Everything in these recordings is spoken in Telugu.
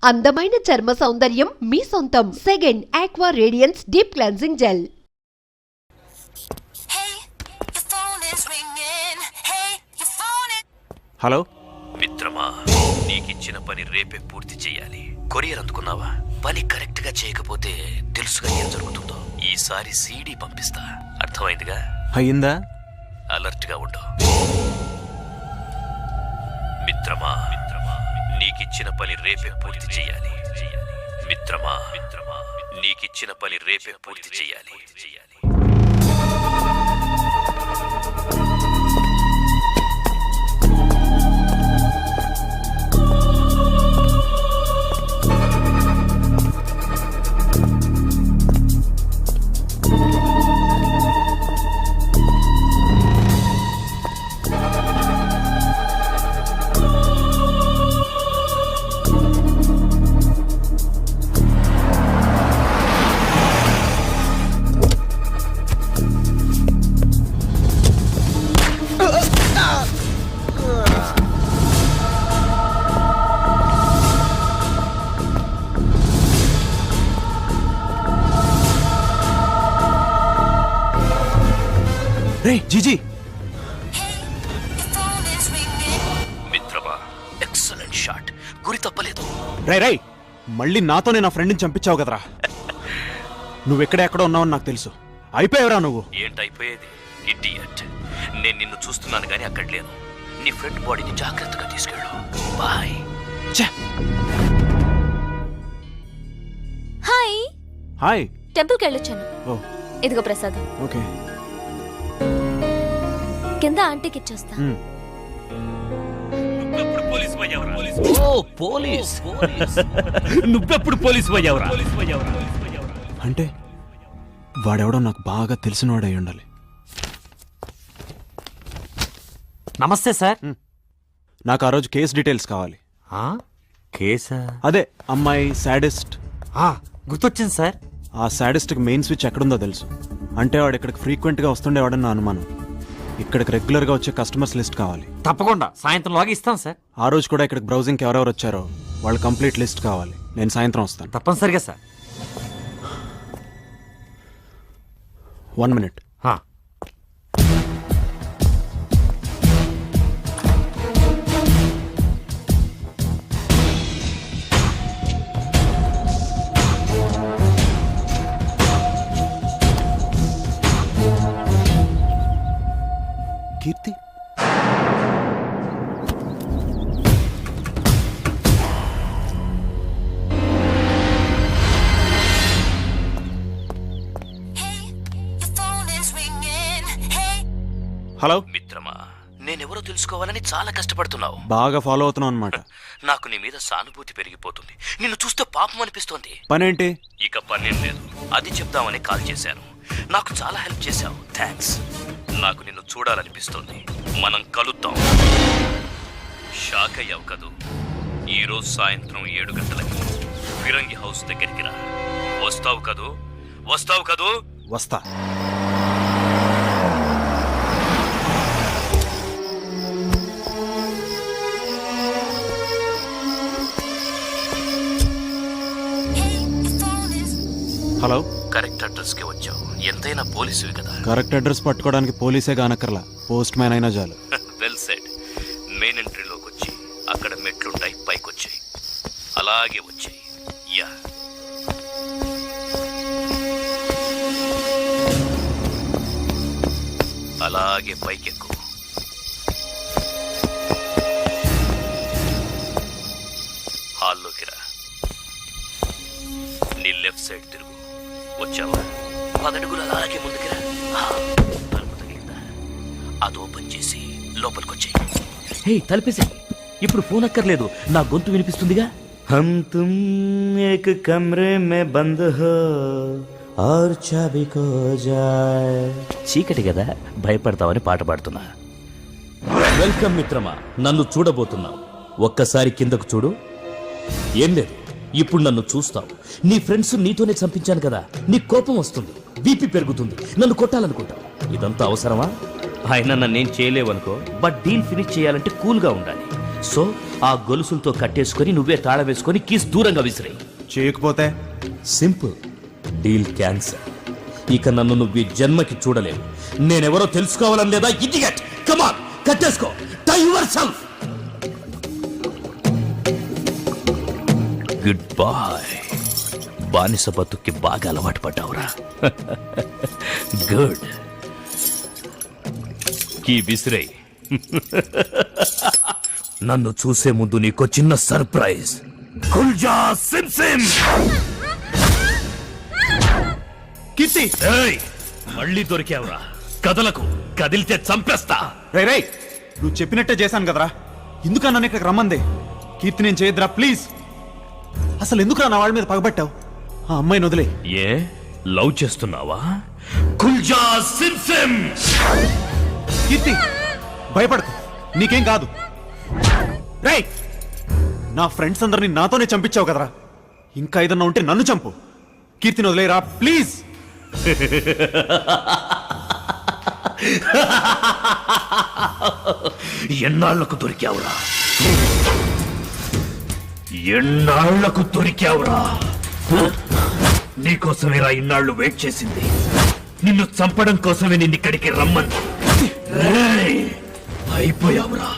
అందమైన చర్మ సౌందర్యం మీ సొంతం. Second aqua radiance deep cleansing gel. Hello మిత్రమా, నీకిచ్చిన పని రేపే పూర్తి చేయాలి. కొరియర్ అందుకున్నావా? పని కరెక్ట్ గా చేయకపోతే తెలుసుగా ఏం జరుగుతుందో. ఈసారి సీడీ పంపిస్తా, అర్థమైందిగా? అయ్యిందా? అలర్ట్ గా ఉండు మిత్రమా. నీకిచ్చిన పని రేపే పూర్తి చేయాలి మిత్రమా. నీకిచ్చిన పని రేపే పూర్తి చేయాలి. జీజీ మిత్రమా, ఎక్సలెంట్ షాట్. గురి తప్పలేదు. రై మళ్ళీ నాతోనే నా ఫ్రెండ్ని చంపించావు కదరా. నువ్వెక్కడెక్కడ ఉన్నావని నాకు తెలుసు. అయిపోయావురా నువ్వు. ఏంటైపోయేది ఇడియట్? నేను నిన్ను చూస్తున్నాను గానీ అక్కడ లేను. నీ ఫ్రెండ్ బాడీని జాగ్రత్తగా తీసుకెళ్ళు. బాయ్. Hi hi. టెంపుల్కి వెళ్ళొచ్చాను. ఓ ఇదిగో ప్రసాదం. ఓకే. కింద ఆంటీకి ఇచ్చేస్తా. నువ్వెప్పుడు పోలీసు పోయావురా? అంటే వాడెవడో నాకు బాగా తెలిసినవాడై ఉండాలి. నమస్తే సార్. నాకు ఆ రోజు కేస్ డీటెయిల్స్ కావాలి. కేసా? అదే అమ్మాయి సాడిస్ట్. గుర్తొచ్చింది సార్. ఆ సాడిస్ట్కి మెయిన్ స్విచ్ ఎక్కడుందో తెలుసు. అంటే వాడు ఇక్కడికి ఫ్రీక్వెంట్గా వస్తుండేవాడని నా అనుమానం. ఇక్కడికి రెగ్యులర్గా వచ్చే కస్టమర్స్ లిస్ట్ కావాలి. తప్పకుండా సాయంత్రంలోగా ఇస్తాం సార్. ఆ రోజు కూడా ఇక్కడికి బ్రౌజింగ్కి ఎవరెవరు వచ్చారో వాళ్ళ కంప్లీట్ లిస్ట్ కావాలి. నేను సాయంత్రం వస్తాను. తప్పనిసరిగా సార్. 1 minute. కీర్తి, హలో. మిత్రమా, నేనెవరో తెలుసుకోవాలని చాలా కష్టపడుతున్నావు. బాగా ఫాలో అవుతున్నావు అనమాట. నాకు నీ మీద సానుభూతి పెరిగిపోతుంది. నిన్ను చూస్తే పాపం అనిపిస్తోంది. పనేంటి? ఇక పనేం లేదు. అది చెప్దామని కాల్ చేశాను. నాకు చాలా హెల్ప్ చేశావు, థ్యాంక్స్. నాకు నిన్ను చూడాలనిపిస్తోంది. మనం కలుద్దాం. షాక్ అయ్యావు కదూ? ఈరోజు సాయంత్రం 7 గంటలకి ఫిరంగి హౌస్ దగ్గరికి రా. వస్తావు కదూ? వస్తా. హలో. కరెక్ట్ అడ్రస్ కి వచ్చావు. ఎంతైనా పోలీసువి కదా. కరెక్ట్ అడ్రస్ పట్టుకోవడానికి పోలీసే కానక్కర్లా, పోస్ట్ మ్యాన్ అయినా చాలు. Well said. మెయిన్ ఎంట్రీలోకి వచ్చి అక్కడ మెట్లుంటాయి, పైకి వచ్చాయి. అలాగే వచ్చాయి. యా, అలాగే పైకెక్కు. హాల్లోకి రా. నీ లెఫ్ట్ సైడ్ తిరుగు. వచ్చావా? 10 అడుగులు అలాగే ముందుకు రా. తలుపు తగిలిందా? అది ఓపెన్ చేసి లోపలికొచ్చాయి. హే, తలుపేసి. ఇప్పుడు ఫోన్ అక్కర్లేదు, నా గొంతు వినిపిస్తుందిగా. హమ్ తుమ్ ఏక్ కమ్రే మే బంద్ హో ఔర్ చాబీ ఖో జాయే. చీకటి కదా, భయపడతావని పాట పాడుతున్నా. వెల్కమ్ మిత్రమా, నన్ను చూడబోతున్నావు. ఒక్కసారి కిందకు చూడు. ఏం లేదు, ఇప్పుడు నన్ను చూస్తావు. నీ ఫ్రెండ్స్ నీతోనే చంపించాను కదా, నీ కోపం వస్తుంది, బీపీ పెరుగుతుంది, నన్ను కొట్టాలనుకుంటావు. ఇదంతా అవసరమా? ఆయన నన్నేం చేయలేవనుకో, బట్ డీల్ ఫినిష్ చేయాలంటే కూల్గా ఉండాలి. సో ఆ గొలుసులతో కట్టేసుకొని నువ్వే తాళం వేసుకొని కీస్ దూరంగా విసిరే. చేయకపోతే సింపుల్, డీల్ క్యాన్సర్. ఇక నన్ను నువ్వు ఈ జన్మకి చూడలేవు. నేనెవరో తెలుసుకోవాలని లేదా? ఇడియట్, కమ్ ఆన్, కట్టేసుకో, టై యువర్సెల్ఫ్. Good boy. బానిస బతుక్కి బాగా అలవాటు పడ్డావురా. గుడ్. కీ విసిరే. నన్ను చూసే ముందు నీకో చిన్న సర్ప్రైజ్. కుల్జా సిమ్ సిమ్. కీర్తి, ఏయ్, మళ్ళీ దొరికావురా. కదలకు, కదిలితే చంపేస్తా. రే రే, నువ్వు చెప్పినట్టే చేశాను కదరా. ఎందుకన్నా నన్ను ఇక్కడికి రమ్మంది? కీర్తి నేను చేయద్దురా ప్లీజ్. అసలు ఎందుకురా నా వాళ్ళ మీద పగబట్టావు? ఆ అమ్మాయిని వదిలే. ఏ లవ్ చేస్తున్నావా? కుల్జా సిమ్ సిమ్. కీర్తి, భయపడకు, నీకేం కాదు. రేయ్, నా ఫ్రెండ్స్ అందరినీ నాతోనే చంపించావు కదరా. ఇంకా ఏదన్నా ఉంటే నన్ను చంపు. కీర్తిని వదిలేరా ప్లీజ్. ఎన్నాళ్లకు దొరికావురా? ఎన్నాళ్లకు దొరికావురా? నీకోసమేరా ఇన్నాళ్ళు వెయిట్ చేసింది. నిన్ను చంపడం కోసమే నిన్నిక్కడికి రమ్మంది. రేయ్, అయిపోయావురా.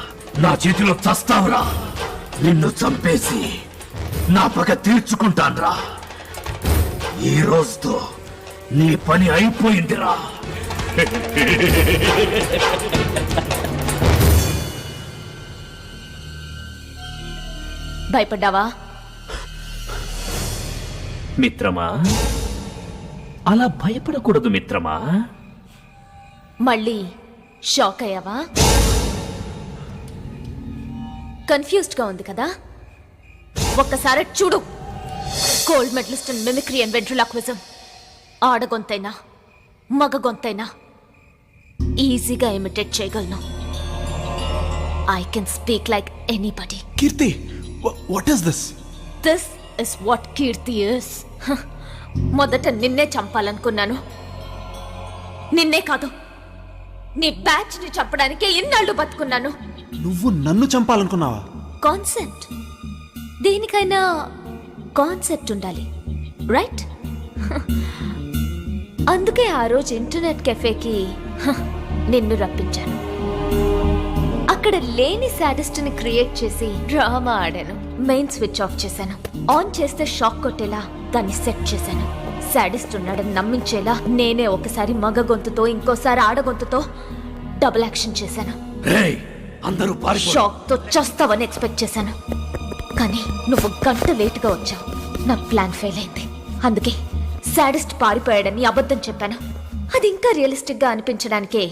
నా చేతిలో చస్తావురా. నిన్ను చంపేసి నా పగ తీర్చుకుంటాన్రా. ఈ రోజుతో నీ పని అయిపోయిందిరా. భయపడ్డావా? మిత్రమా, అలా భయపడకూడదు మిత్రమా. మళ్ళీ షాక్ అయ్యావా? కన్ఫ్యూజ్డ్ గా ఉంది కదా? ఒక్కసారి చూడు. Gold medalist in mimicry and ventriloquism. ఆడగొంతైనా మగ గొంతైనా ఈజీగా ఇమిటేట్ చేయగలను. I can speak like anybody. Keerthi, what is this? This is what Keerthi is. మొదట నిన్నే చంపాలనుకున్నాను. నిన్నే కాదు, నీ బ్యాచ్ ని చంపడానికే ఇన్నాళ్ళు బతుకున్నాను. నువ్వు నన్ను చంపాలనుకున్నావా? కాన్సెప్ట్, దేనికైనా కాన్సెప్ట్ ఉండాలి, రైట్? అందుకే ఆ రోజు ఇంటర్నెట్ కెఫేకి నిన్ను రప్పించాను. అక్కడ లేని సాడిస్ట్ ని క్రియేట్ చేసి డ్రామా ఆడాను. మెయిన్ స్విచ్ ఆఫ్ చేశాను. ఆన్ చేస్తే షాక్ కొట్టేలా దాన్ని సెట్ చేశాను. సాడిస్ట్ ఉన్నాడని నమ్మించేలా నేనే ఒకసారి మగ గొంతుతో ఇంకోసారి ఆడ గొంతుతో డబుల్ యాక్షన్ చేశాను. అందరూ షాక్ తో చస్తావని ఎక్స్పెక్ట్ చేశాను. కానీ నువ్వు గంట లేటుగా వచ్చావు. నా ప్లాన్ ఫెయిల్ అయింది. అందుకే సాడిస్ట్ పారిపోయాడని అబద్ధం చెప్పాను. అది ఇంకా రియలిస్టిక్ గా అనిపించడానికే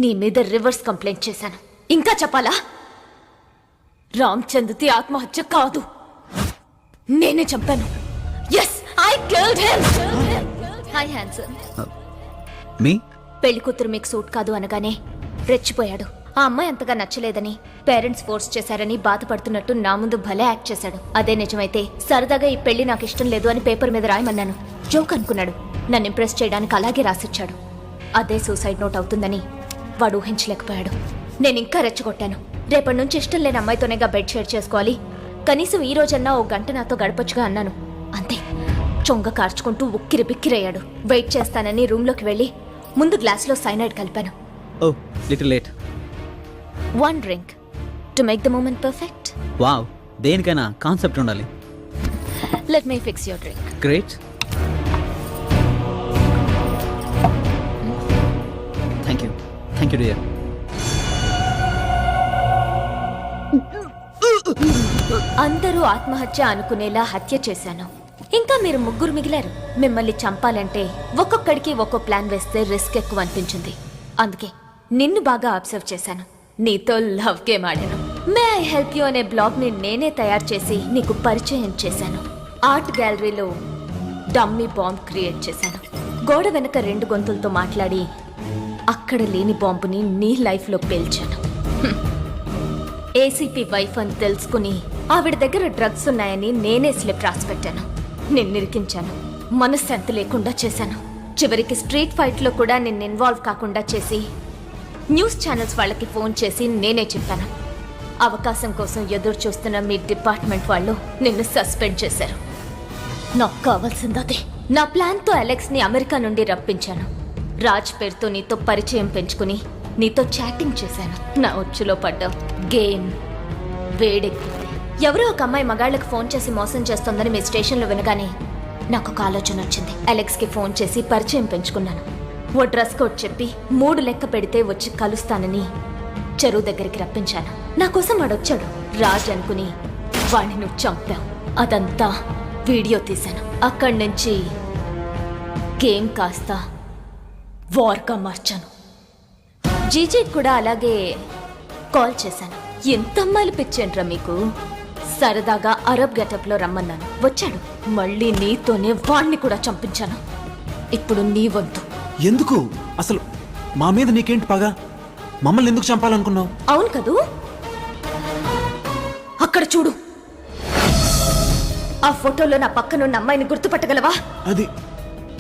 నీ మీద రివర్స్ కంప్లైంట్ చేశాను. ఇంకా చెప్పాలా? రామ్ చంద్ది ఆత్మహత్య కాదు, నేనే చంపాను. Yes, I killed him. Hi handsome. మీ పెళ్లి కూతురు మీకు సూట్ కాదు అనగానే రెచ్చిపోయాడు. ఆ అమ్మాయి అంతగా నచ్చలేదని, పేరెంట్స్ ఫోర్స్ చేశారని బాధపడుతున్నట్టు నా ముందు భలే యాక్ట్ చేశాడు. అదే నిజమైతే సరదాగా ఈ పెళ్లి నాకు ఇష్టం లేదు అని పేపర్ మీద రాయమన్నాను. జోక్ అనుకున్నాడు. నన్ను ఇంప్రెస్ చేయడానికి అలాగే రాసిచ్చాడు. అదే సూసైడ్ నోట్ అవుతుందని వాడు ఊహించలేకపోయాడు. నేను ఇంకా రెచ్చగొట్టాను. రేపటి నుంచి ఇష్టం లేని అమ్మాయితోనేగా బెడ్ షేర్ చేసుకోవాలి, కనీసం ఈ రోజన్నా ఓ గంట నాతో గడపొచ్చుగా అన్నాను. అంతే, చొంగ కార్చుకుంటూ ఉక్కిరి బిక్కిరయ్యాడు. వెయిట్ చేస్తానని రూమ్లోకి వెళ్ళి ముందు గ్లాస్లో సైనైడ్ కలిపాను. Oh little late. One drink to make the moment perfect. Wow, దేనికైనా కాన్సెప్ట్ ఉండాలి. Let me fix your drink. Great, thank you dear. అందరూ ఆత్మహత్య అనుకునేలా హత్య చేశాను. ఇంకా మీరు ముగ్గురు మిగిలారు. మిమ్మల్ని చంపాలంటే ఒక్కొక్కడికి ఒక్కో ప్లాన్ వేస్తే రిస్క్ ఎక్కువ అనిపించింది. అందుకే నిన్ను బాగా అబ్జర్వ్ చేశాను. నీతో లవ్ గేమ్ ఆడాను. మే ఐ హెల్ప్ యూ అనే బ్లాగ్ ని నేనే తయారు చేసి నీకు పరిచయం చేశాను. ఆర్ట్ గ్యాలరీలో డమ్మీ బాంబ్ క్రియేట్ చేశాను. గోడ వెనక 2 గొంతులతో మాట్లాడి అక్కడ లేని బాంబుని నీ లైఫ్ లో పేల్చాను. ఏసీపీ వైఫ్ అని తెలుసుకుని ఆవిడ దగ్గర డ్రగ్స్ ఉన్నాయని నేనే స్లిప్ రాసి పెట్టాను. నిన్నిరికించాను. మనశ్శాంతి లేకుండా చేశాను. చివరికి స్ట్రీట్ ఫైట్ లో కూడా నిన్ను ఇన్వాల్వ్ కాకుండా చేసి న్యూస్ ఛానల్స్ వాళ్ళకి ఫోన్ చేసి నేనే చెప్పాను. అవకాశం కోసం ఎదురు చూస్తున్న మీ డిపార్ట్మెంట్ వాళ్ళు నిన్ను సస్పెండ్ చేశారు. నాకు కావాల్సిందదే. నా ప్లాన్తో అలెక్స్ని అమెరికా నుండి రప్పించాను. రాజ్ పేరుతో నీతో పరిచయం పెంచుకుని నీతో చాటింగ్ చేశాను. నా ఉచ్చులో పడ్డావు. గేమ్ వేడెక్కింది. ఎవరో ఒక అమ్మాయి మగాళ్ళకి ఫోన్ చేసి మోసం చేస్తోందని మీ స్టేషన్లో వినగానే నాకు ఒక ఆలోచన వచ్చింది. అలెక్స్కి ఫోన్ చేసి పరిచయం పెంచుకున్నాను. ఓ డ్రెస్ కోడ్ చెప్పి 3 లెక్క పెడితే వచ్చి కలుస్తానని చెరువు దగ్గరికి రప్పించాను. నా కోసం వాడొచ్చాడు. రాజ్ అనుకుని వాడిని నువ్వు చంపావు. అదంతా వీడియో తీశాను. అక్కడి నుంచి గేమ్ కాస్త వార్గా మార్చాను. జీజే కూడా అలాగే కాల్ చేశాను. ఎంత అమ్మాయిలు పిచ్చేంట్రా మీకు? సరదాగా అరబ్ గెటప్లో రమ్మన్నాను. వచ్చాడు. మళ్ళీ నీతోనే వాణ్ణి కూడా చంపించాను. ఇప్పుడు నీ వంతు. ఎందుకు అసలు మా మీద నీకేంటి పగ? మమ్మల్ని ఎందుకు చంపాలనుకున్నావు? అవును కదూ? అక్కడ చూడు. ఆ ఫోటోలో నా పక్కనున్న అమ్మాయిని గుర్తుపట్టగలవా? అది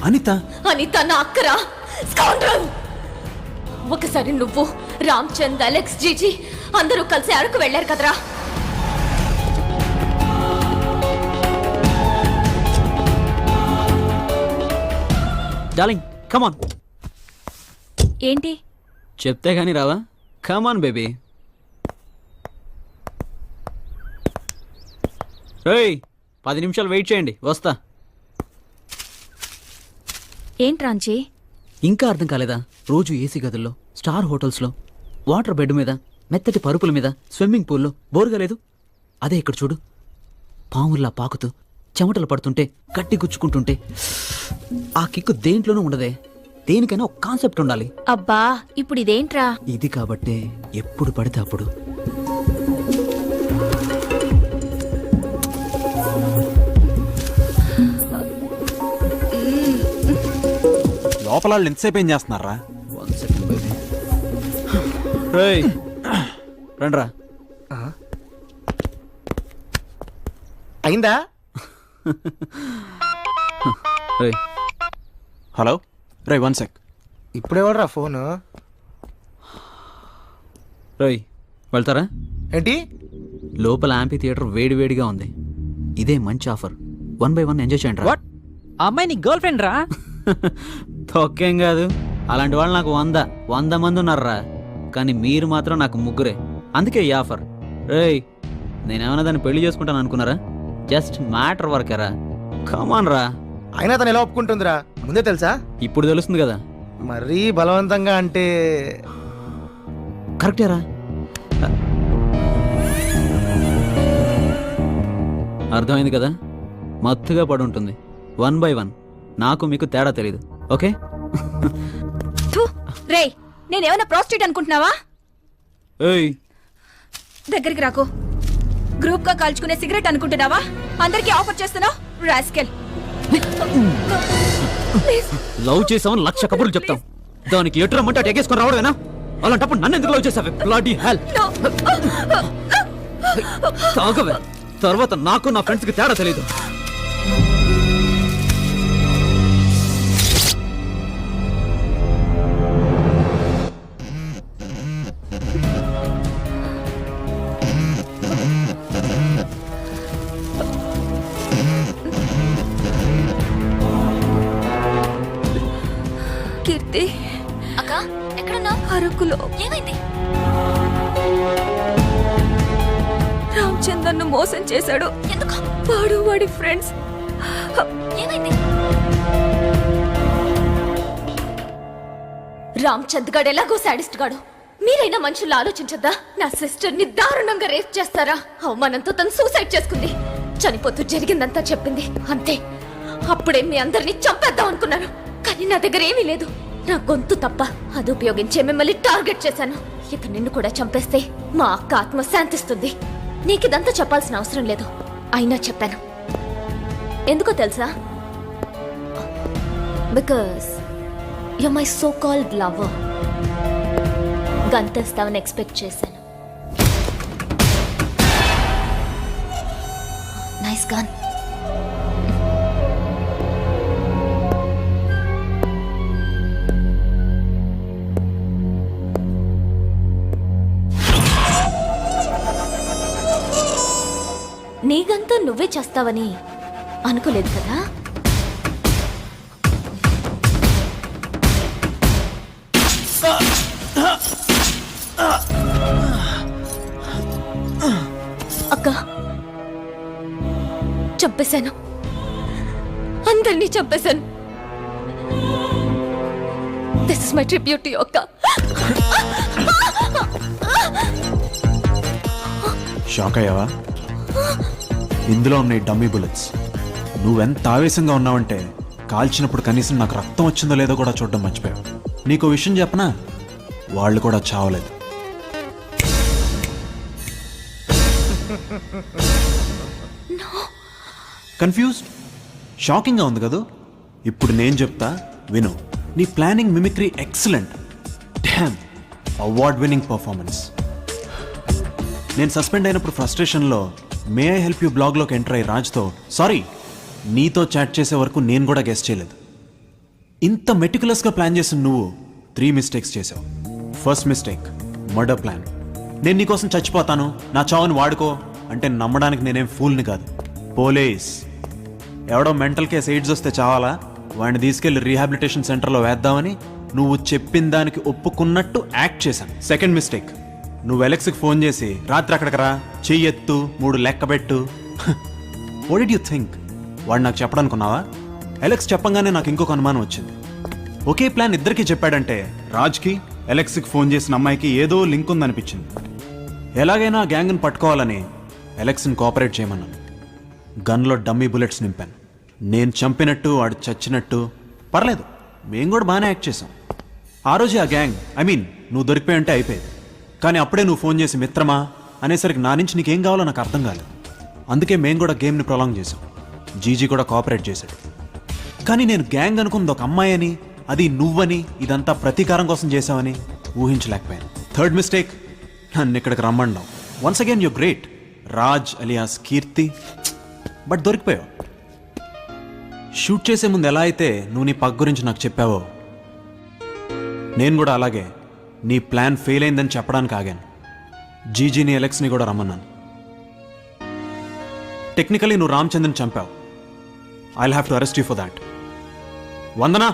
అనిత. అనిత నా అక్కరా? స్కౌండ్రల్! ఒకసారి నువ్వు, రామ్చంద్, అలెక్స్, జీజీ అందరూ కలిసి అరకు వెళ్ళారు కదరా? Darling come on. ఏంటి? చెప్తే గానీ రావా? Come on baby. రేయ్ 10 నిమిషాలు వెయిట్ చేయండి, వస్తా. ఏంట్రాంచి? ఇంకా అర్థం కాలేదా? రోజు ఏసీ గదుల్లో, స్టార్ హోటల్స్లో, వాటర్ బెడ్ మీద, మెత్తటి పరుపుల మీద, స్విమ్మింగ్ పూల్లో బోరుగా లేదు? అదే ఇక్కడ చూడు. పాముల్లా పాకుతూ చెమటలు పడుతుంటే, గట్టి గుచ్చుకుంటుంటే ఆ కిక్కు దేంట్లోనూ ఉండదే. దేనికైనా ఒక కాన్సెప్ట్ ఉండాలి. అబ్బా ఇప్పుడు ఇదేంట్రా? ఇది కాబట్టే ఎప్పుడు పడితే అప్పుడు లోపల వాళ్ళు ఎంతసేపు ఏం చేస్తున్నారా? 1 సెకండ్ బేబీ. రేయ్ రండ్రా. అయిందా? రేయ్ హలో రై 1 సెక్. ఇప్పుడెవడరా ఫోను? రేయ్ వెళ్తారా? ఏంటి? లోపల యాంపీ థియేటర్ వేడివేడిగా ఉంది. ఇదే మంచి ఆఫర్. 1 by 1 ఎంజాయ్ చేయండి. వాట్? ఆ అమ్మాయి నీ గర్ల్ ఫ్రెండ్ రా? తొక్కేం కాదు. అలాంటి వాళ్ళు నాకు 100 మంది ఉన్నారా. కానీ మీరు మాత్రం నాకు 3. అందుకే ఈ ఆఫర్. రేయ్ నేనేమన్నా దాన్ని పెళ్లి చేసుకుంటాను అనుకున్నారా? Just matter వర్కేరా. కమాన్ రా. అయినా తను ఎలా ఒప్పుకుంటుందిరా? ముందే తెలుసా? ఇప్పుడు తెలుస్తుంది కదా. మరీ బలవంతంగా అంటే కరెక్టేరా. అర్థమైంది కదా? మత్తుగా పడి ఉంటుంది. 1 by 1. నాకు మీకు తేడా తెలీదు. ఓకే? రే నేనేమన్నా ప్రాస్టిట్యూట్ అనుకుంటున్నావా? ఏయ్ దగ్గరికి రాకు. గ్రూప్ గా కాల్చుకునే సిగరెట్ అనుకుంటున్నావా? అందరికి ఆఫర్ చేస్తున్నావు రాస్కెల్. లవ్ చేసామని 1,00,000 కబుర్లు చెప్తాం. దానికి ఎటు రమ్మంటే అటు ఎగేసుకొని రావడమేనా? అలాంటప్పుడు నన్ను ఎందుకు లవ్ చేసావే? Bloody hell. తాగవే. తర్వాత నాకు నా ఫ్రెండ్స్ కి తేడా తెలీదు. కీర్తి అక్క ఎక్కడున్నా? అరకులో. ఏమైంది? రామ్చంద్ నన్ను మోసం చేశాడు. ఎందుకు? వాడు వాడి ఫ్రెండ్స్. ఏమైంది? రామ్చంద్ గాడు ఎలాగో సాడిస్ట్ గాడు. మీరైనా మనుషులు ఆలోచించద్దా? నా సిస్టర్ ని దారుణంగా రేప్ చేస్తారా? అవమానంతో తను సూసైడ్ చేసుకుంది. చనిపోతూ జరిగిందంతా చెప్పింది. అంతే. అప్పుడే మీ అందరినీ చంపేద్దాం అనుకున్నాను. కానీ నా దగ్గర ఏమీ లేదు. నా గొంతు తప్ప అది ఉపయోగించే మిమ్మల్ని టార్గెట్ చేశాను. ఇక నిన్ను కూడా చంపేస్తే మా అక్క ఆత్మ శాంతిస్తుంది. నీకిదంతా చెప్పాల్సిన అవసరం లేదు. అయినా చెప్పాను. ఎందుకో తెలుసా? Because you my so called lover. గంతేస్తావని ఎక్స్పెక్ట్ చేశాను. Nice gun. నువ్వే చేస్తావని అనుకోలేదు కదా. అక్క, చంపేశాను, అందరినీ చంపేశాను. This is my tribute to you అక్క. షాక్ అయ్యావా? ఇందులో ఉన్నాయి డమ్మీ బుల్లెట్స్. నువ్వెంత ఆవేశంగా ఉన్నావంటే కాల్చినప్పుడు కనీసం నాకు రక్తం వచ్చిందో లేదో కూడా చూడడం మర్చిపోయావు. నీకో విషయం చెప్పనా, వాళ్ళు కూడా చావలేదు. కన్ఫ్యూజ్డ్? షాకింగ్గా ఉంది కదూ? ఇప్పుడు నేను చెప్తా విను. నీ planning, mimicry excellent. Damn, award winning performance. నేను సస్పెండ్ అయినప్పుడు ఫ్రస్ట్రేషన్లో మే ఐ హెల్ప్ యూ బ్లాగ్లోకి ఎంటర్ అయ్యి రాజ్తో సారీ నీతో చాట్ చేసే వరకు నేను కూడా గెస్ చేయలేదు. ఇంత మెటికులస్గా ప్లాన్ చేసిన నువ్వు 3 మిస్టేక్స్ చేసావు. First mistake, murder plan. నేను నీకోసం చచ్చిపోతాను, నా చావుని వాడుకో అంటే నమ్మడానికి నేనేం ఫూల్ని కాదు. పోలీస్ ఎవడో మెంటల్ కేస్ ఎయిడ్స్ వస్తే చావాలా, వాడిని తీసుకెళ్లి రీహాబిలిటేషన్ సెంటర్లో వేద్దామని నువ్వు చెప్పిన దానికి ఒప్పుకున్నట్టు యాక్ట్ చేశాను. సెకండ్ మిస్టేక్, నువ్వు ఎలెక్స్కి ఫోన్ చేసి రాత్రి అక్కడికి రా, చెయ్యెత్తు, 3 లెక్కబెట్టు. What did you think? వాడు నాకు చెప్పడనుకున్నావా? ఎలెక్స్ చెప్పంగానే నాకు ఇంకొక అనుమానం వచ్చింది. ఒకే ప్లాన్ ఇద్దరికి చెప్పాడంటే రాజ్కి, ఎలెక్స్కి ఫోన్ చేసిన అమ్మాయికి ఏదో లింక్ ఉందనిపించింది. ఎలాగైనా ఆ గ్యాంగ్ని పట్టుకోవాలని ఎలెక్స్ని కోఆపరేట్ చేయమన్నాను. గన్లో డమ్మీ బుల్లెట్స్ నింపాను. నేను చంపినట్టు వాడు చచ్చినట్టు పర్లేదు, మేము కూడా బాగానే యాక్ట్ చేసాం. ఆ రోజే ఆ గ్యాంగ్, ఐ మీన్ నువ్వు దొరికిపోయి అంటే అయిపోయేది. కానీ అప్పుడే నువ్వు ఫోన్ చేసి మిత్రమా అనేసరికి నా నుంచి నీకేం కావాలో నాకు అర్థం కాలేదు. అందుకే మేము కూడా గేమ్ని ప్రొలాంగ్ చేసాం. జీజీ కూడా కోఆపరేట్ చేశాడు. కానీ నేను గ్యాంగ్ అనుకుంది ఒక అమ్మాయి అని, అది నువ్వని, ఇదంతా ప్రతీకారం కోసం చేసావని ఊహించలేకపోయాను. థర్డ్ మిస్టేక్, నన్ను ఇక్కడికి రమ్మన్నావు. Once again you great, Raj alias Keerthi. But దొరికిపోయావు. షూట్ చేసే ముందు ఎలా అయితే నువ్వు నీ పగ్ గురించి నాకు చెప్పావో, నేను కూడా అలాగే నీ ప్లాన్ ఫెయిల్ అయిందని చెప్పడానికి ఆగాను. జీజీని, ఎలెక్స్ని కూడా రమ్మన్నాను. టెక్నికలీ నువ్వు రామచంద్రని చంపావు. I'll have to arrest you for that. Vandana.